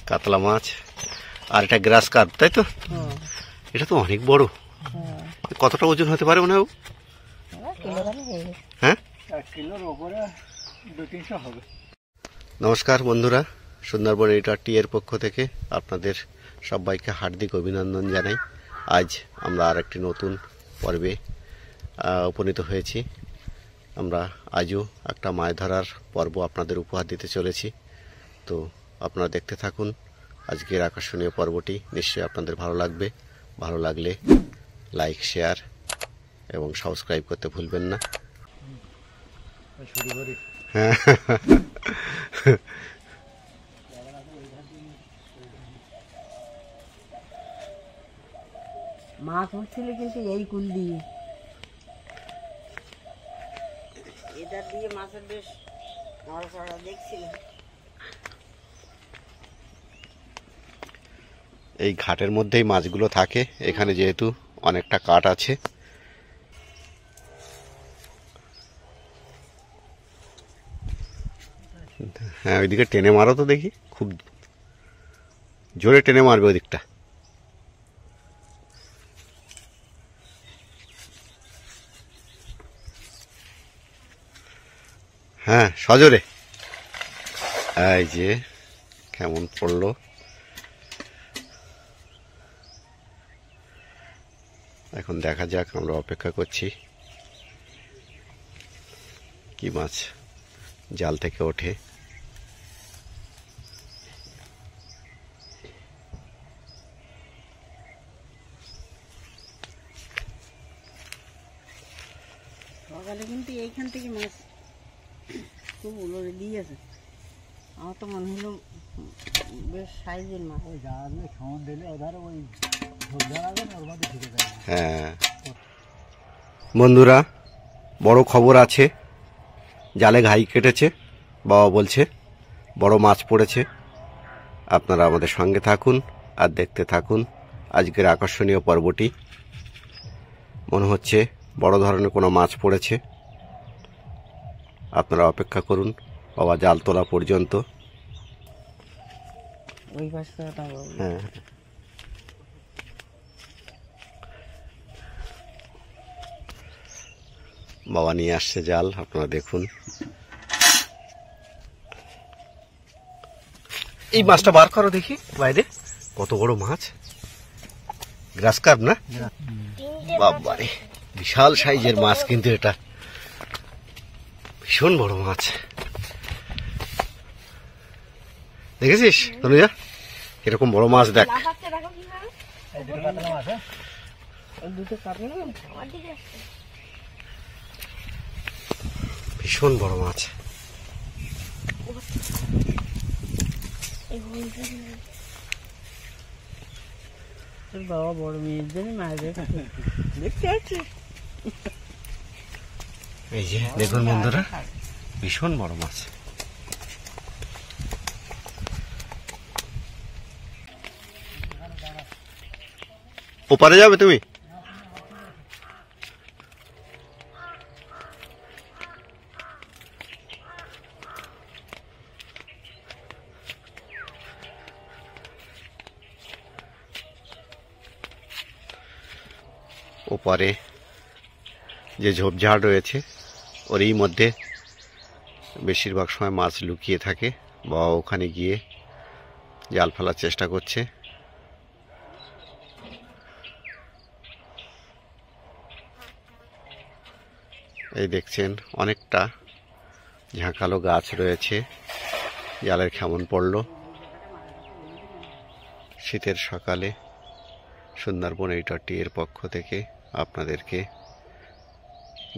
কাতলা মাছ আর এটা গ্রাস কার্প, তাই তো? এটা তো অনেক বড়। কতটা ওজন হতে পারে মনে হয়? হ্যাঁ, 1 কিলোর উপরে 200-300 হবে। নমস্কার বন্ধুরা, সুন্দরবন এডিটর এর পক্ষ থেকে আপনাদের সবাইকে হার্দিক অভিনন্দন জানাই। আজ আমরা আর একটি নতুন পর্বে উপনীত হয়েছি। আমরা আজও একটা মাছ ধরার পর্ব আপনাদের উপহার দিতে চলেছি। তো আপনারা দেখতে থাকুন আজকের আকর্ষণীয় পর্বটি। নিশ্চয়ই আপনাদের ভালো লাগবে। ভালো লাগলে লাইক, শেয়ার এবং সাবস্ক্রাইব করতে ভুলবেন না। হ্যাঁ, মাছ হচ্ছিল কিন্তু এই কুল দিয়ে, এটা দিয়ে মাছের বেশ নড়াচড়া দেখছিল। এই ঘাটের মধ্যেই মাছগুলো থাকে। এখানে যেহেতু অনেকটা কাঠ আছে, হ্যাঁ ওইদিকে টেনে মারো তো দেখি, খুব জোরে টেনে মারবে ওই দিকটা। হ্যাঁ সজোরে। এই যে কেমন পড়লো। এখন দেখা যাক, আমরা অপেক্ষা করছি কি মাছ জাল থেকে ওঠে। সকালে কিন্তু এইখান থেকে মাছ খুব উলরে দিয়েছে। আমার তো মনে হলো বেশ সাইজের মাছ। ওই জালে ছন দিলে ওধারে ওই ঝোপঝাড় আছে, ওর মধ্যে ঢুকে যায়। হ্যাঁ বন্ধুরা, বড় খবর আছে। জালে ঘাই কেটেছে, বাবা বলছে বড় মাছ পড়েছে। আপনারা আমাদের সঙ্গে থাকুন আর দেখতে থাকুন আজকের আকর্ষণীয় পর্বটি। মনে হচ্ছে বড় ধরনের কোনো মাছ পড়েছে। আপনারা অপেক্ষা করুন বাবা জাল তোলা পর্যন্ত। ওই পাশটা হ্যাঁ, বাবা নিয়ে আসছে জাল, আপনারা দেখুন। এই মাছটা বার করো দেখি বাইরে, কত বড় মাছ। গ্রাস কার্প না? বাবারে, বিশাল সাইজের মাছ কিন্তু এটা, ভীষণ বড় মাছ। দেখেছিস তনুজা, এরকম বড় মাছ দেখ। ভীষণ বড় মাছ। বাবা বড় মেয়ের জন্য মাছ দেখতে পাচ্ছি। এই যে দেখুন বন্ধুরা, ভীষণ বড় মাছ। ওপারে যাবে তুমি? ওপারে যে ঝোপঝাড় রয়েছে ওরই মধ্যে বেশিরভাগ সময় মাছ লুকিয়ে থাকে। বাবা ওখানে গিয়ে জাল ফেলার চেষ্টা করছে। এই দেখছেন অনেকটা ঝাঁকালো গাছ রয়েছে। জালের কেমন পড়লো। শীতের সকালে সুন্দরবন এডিটর এর পক্ষ থেকে আপনাদেরকে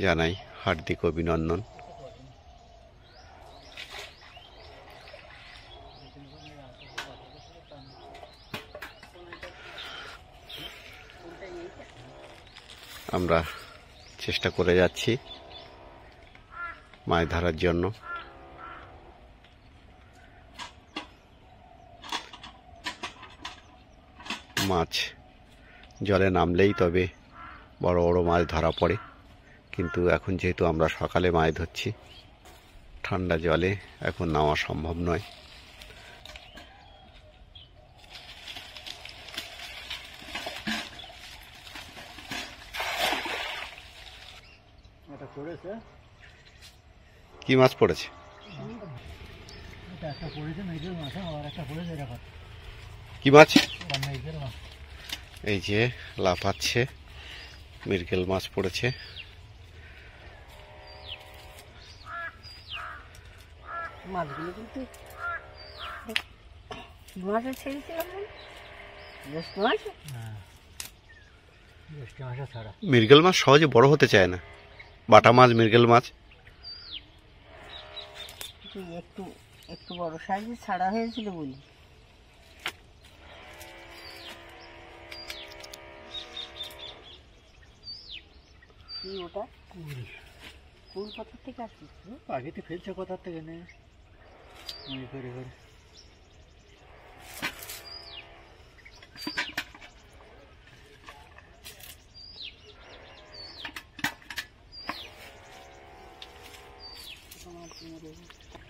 জানাই হার্দিক অভিনন্দন। আমরা চেষ্টা করে যাচ্ছি মাছ ধরার জন্য। মাছ জলে নামলেই তবে বড় বড় মাছ ধরা পড়ে, কিন্তু এখন যেহেতু আমরা সকালে মাছ ধরছি, ঠান্ডা জলে এখন নামা সম্ভব নয়। পড়েছে, কি মাছ পড়েছে? এটা একটা পড়েছে মৃগেল মাছ, আর একটা পড়েছে দেখো, কি মাছ? এটা মৃগেল মাছ। এই যে লাফাচ্ছে, মৃগেল মাছ পড়েছে। মাছগুলো কিন্তু কি মাছের ছেড়েছিলাম জ্যৈষ্ঠ মাসে। হ্যাঁ, জ্যৈষ্ঠ মাসে ছাড়া। মৃগেল মাছ সহজে বড় হতে চায় না, বাটা মাছ মৃগেল মাছ। একটু একটু বড় সাইজে ছাড়া হয়েছিল বলি। কি ওটা? কুল, কুল কোথা থেকে আসছিস? পাখিতে ফেলছে কোথার থেকে নে, মুড়ি করে করে।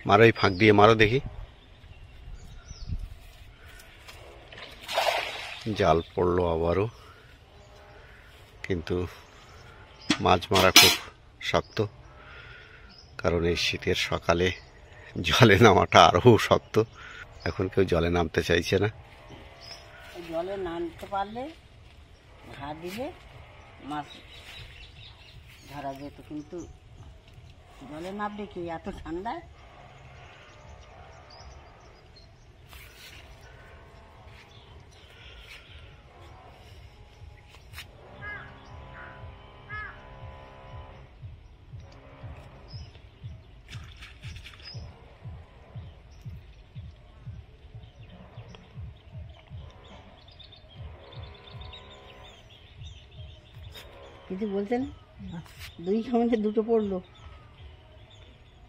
মারো, এই ফাঁক দিয়ে মারো দেখি। জাল পড়লো আবারও, কিন্তু মাছ মারা খুব শক্ত, কারণ এই শীতের সকালে জলে নামাটা আরও শক্ত। এখন কেউ জলে নামতে চাইছে না। জলে নামতে পারলে ঘা দিলে মাছ ধরা যেত, কিন্তু জলে নামবে কি এত ঠান্ডায়? কিছু বলছেন? দুই সামনে দুটো পড়লো,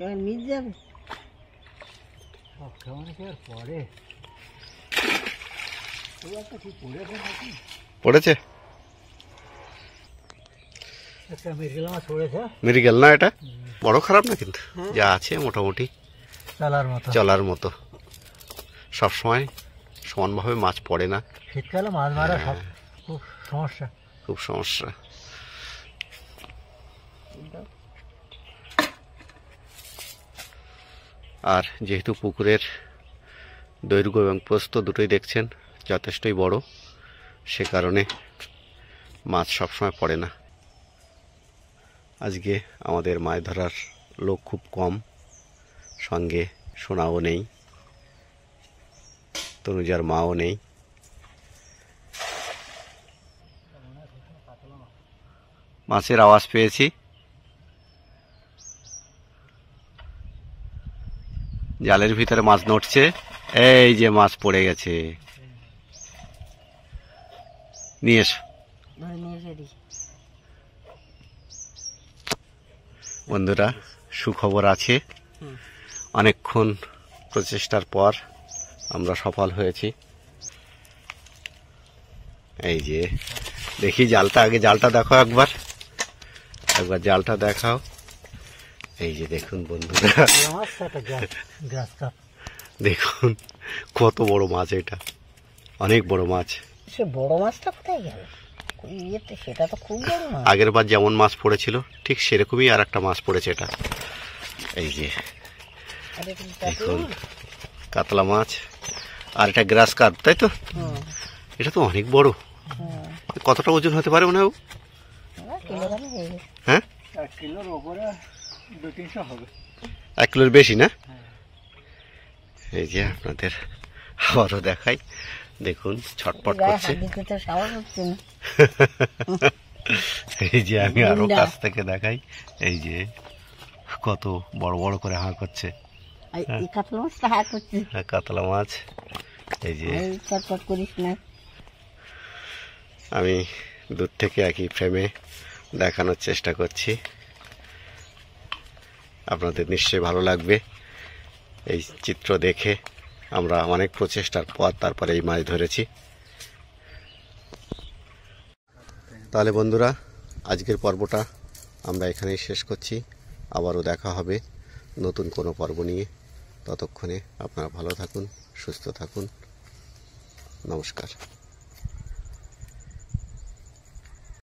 এবার মিট যাবে। সব কেমন কি আর পড়ে, খুব একটা কি পড়েছে নাকি? পড়েছে একটা মৃগেল মাছ পড়েছে, মৃগেল না, এটা বড় খারাপ না, কিন্তু যা আছে মোটামুটি চালার মতো। চলার মতো। সবসময় সমানভাবে মাছ পড়ে না, শীতকালে মাছ মারা সব খুব সমস্যা। খুব সমস্যা। আর যেহেতু পুকুরের দৈর্ঘ্য এবং প্রস্থ দুটোই দেখছেন যথেষ্টই বড়, সে কারণে মাছ সবসময় পড়ে না। আজকে আমাদের মাছ ধরার লোক খুব কম, সঙ্গে সোনাও নেই, তনুজার মাও নেই। মাছের আওয়াজ পেয়েছি, জালের ভিতরে মাছ নড়ছে। এই যে মাছ পড়ে গেছে, নিয়ে এসো। ধরে নিয়ে এসে দিই। বন্ধুরা, সুখবর আছে, অনেকক্ষণ প্রচেষ্টার পর আমরা সফল হয়েছি। এই যে দেখি জালটা, আগে জালটা দেখো, একবার জালটা দেখাও। এই যে দেখুন বন্ধুরা, দেখুন কত বড় মাছ, এটা অনেক বড় মাছ। সে বড় মাছটা কোথায় গেল? ইয়েতে সেটা তো খুব বড় মাছ। আগের বার যেমন মাছ পড়েছিল ঠিক সেরকমই আর একটা মাছ পড়েছে এটা। এই যে দেখুন কাতলা মাছ, আর এটা গ্রাস কার্প, তাই তো? এটা তো অনেক বড়। কতটা ওজন হতে পারে মনে হয়? হ্যাঁ, 1 কিলোর উপরে 200-300 হবে। 1 কিলোর বেশি না? এই যে আপনাদের আবারও দেখাই, দেখুন ছটপট করছে। এই যে আমি আরো কাছ থেকে দেখাই, এই যে কত বড় বড় করে হাঁ করছে কাতলা মাছ। এই যে ছটপট করিস না, আমি দূর থেকে একই ফ্রেমে দেখানোর চেষ্টা করছি, আপনাদের নিশ্চয়ই ভালো লাগবে এই চিত্র দেখে। আমরা অনেক প্রচেষ্টার পর তারপরে এই মাছ ধরেছি। তাহলে বন্ধুরা, আজকের পর্বটা আমরা এখানেই শেষ করছি। আবারও দেখা হবে নতুন কোনো পর্ব নিয়ে। ততক্ষণে আপনারা ভালো থাকুন, সুস্থ থাকুন। নমস্কার।